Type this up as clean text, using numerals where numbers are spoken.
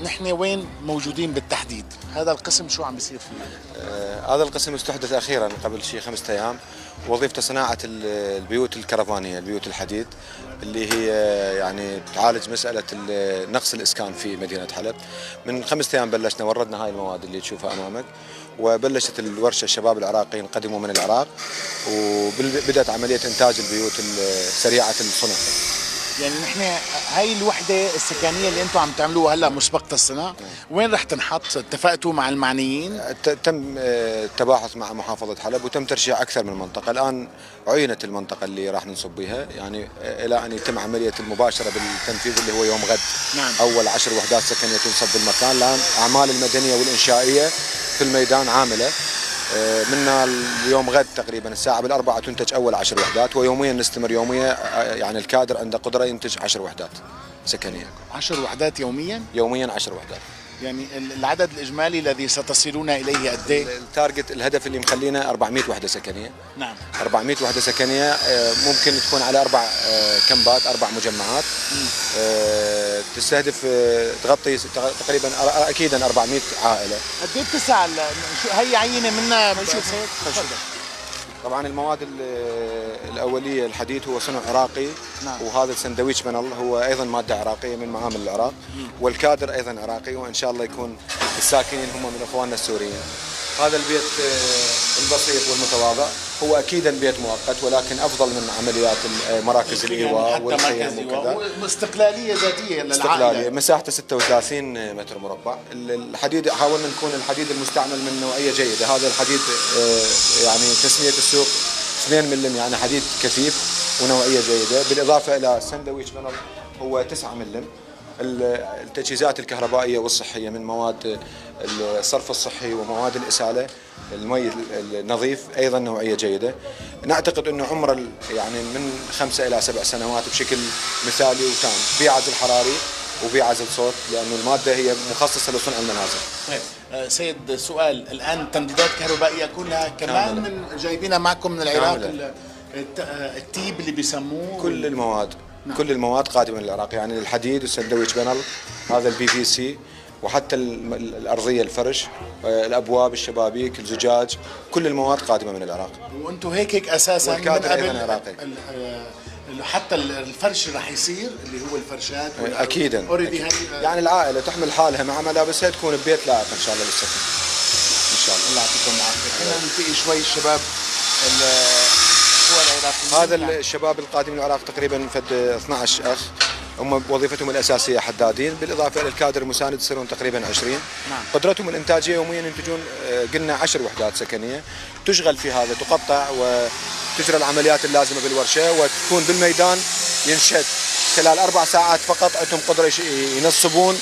نحن وين موجودين بالتحديد؟ هذا القسم شو عم بيصير فيه؟ هذا القسم استحدث أخيرا قبل شيء 5 أيام، وظيفته صناعة البيوت الكرفانية، البيوت الحديد، اللي هي يعني تعالج مسألة نقص الإسكان في مدينة حلب. من 5 أيام بلشنا وردنا هاي المواد اللي تشوفها أمامك، وبلشت الورشة. الشباب العراقيين قدموا من العراق، وبدأت عملية إنتاج البيوت سريعة الصنع. يعني نحن هاي الوحدة السكنية اللي انتم عم تعملوها هلا مسبقة الصنع، وين رح تنحط؟ اتفقتوا مع المعنيين؟ تم التباحث مع محافظة حلب، وتم ترشيح أكثر من منطقة. الآن عينت المنطقة اللي راح ننصب بها، يعني إلى أن يتم عملية المباشرة بالتنفيذ اللي هو يوم غد. نعم. أول 10 وحدات سكنية تنصب بالمكان. الآن أعمال المدنية والإنشائية في الميدان عاملة. منا اليوم غد تقريبا الساعة 4 تنتج أول 10 وحدات، ويوميا نستمر يوميا. يعني الكادر عنده قدرة ينتج 10 وحدات سكنية. 10 وحدات يوميا؟ يوميا 10 وحدات. يعني العدد الإجمالي الذي ستصلون إليه قد ايه؟ التارجت، الهدف اللي مخلينا 400 وحدة سكنية. نعم. 400 وحدة سكنية، ممكن تكون على 4 كمبات، 4 مجمعات. تستهدف تغطي تقريبا أكيدا 400 عائلة. قد ايه بتسع شو هي عينة منا بنشوف؟ طبعا المواد الأولية، الحديد هو صنع عراقي. نعم. وهذا السندويش بنل هو أيضا مادة عراقية من معامل العراق. والكادر أيضا عراقي، وإن شاء الله يكون الساكنين هم من إخواننا السوريين. هذا البيت البسيط والمتواضع هو أكيدا بيت مؤقت، ولكن أفضل من عمليات مراكز الإيواء والخيام وكذا. واستقلالية ذاتية للعائلة. استقلالية. مساحته 36 متر مربع. الحديد حاولنا نكون الحديد المستعمل من نوعية جيدة. هذا الحديد يعني تسمية السوق 2 ملم، يعني حديد كثيف ونوعية جيدة. بالإضافة إلى سندويش بنل هو 9 ملم. التجهيزات الكهربائية والصحية من مواد الصرف الصحي ومواد الإسالة، المي النظيف أيضا نوعية جيدة. نعتقد أنه عمره يعني من 5 إلى 7 سنوات بشكل مثالي وتام، بيعزل حراري وبيعزل صوت، لأنه المادة هي مخصصة لصنع المنازل. طيب سيد، سؤال الآن، تمديدات كهربائية كلها كمان من جايبينها معكم من العراق؟ التيب اللي بيسموه؟ كل المواد. نعم. كل المواد قادمة من العراق، يعني الحديد والسندويش بنل، هذا البي في سي، وحتى الأرضية، الفرش، الأبواب، الشبابيك، الزجاج، كل المواد قادمة من العراق. وأنتم هيك اساسا من قبل عراقي. حتى الفرش رح يصير اللي هو الفرشات اكيدا. يعني العائله تحمل حالها مع ملابسها، تكون ببيت لائق ان شاء الله للسكن ان شاء الله. الله يعطيكم العافيه. خلينا نلتقي شوي الشباب هذا الشباب القادم من العراق تقريبا فد 12 اخ، هم وظيفتهم الاساسيه حدادين، بالاضافه الى الكادر المساند يصيرون تقريبا 20. نعم. قدرتهم الانتاجيه يوميا ينتجون قلنا 10 وحدات سكنيه. تشغل في هذا، تقطع وتجرى العمليات اللازمه بالورشه، وتكون بالميدان ينشد خلال 4 ساعات فقط. عندهم قدره ينصبون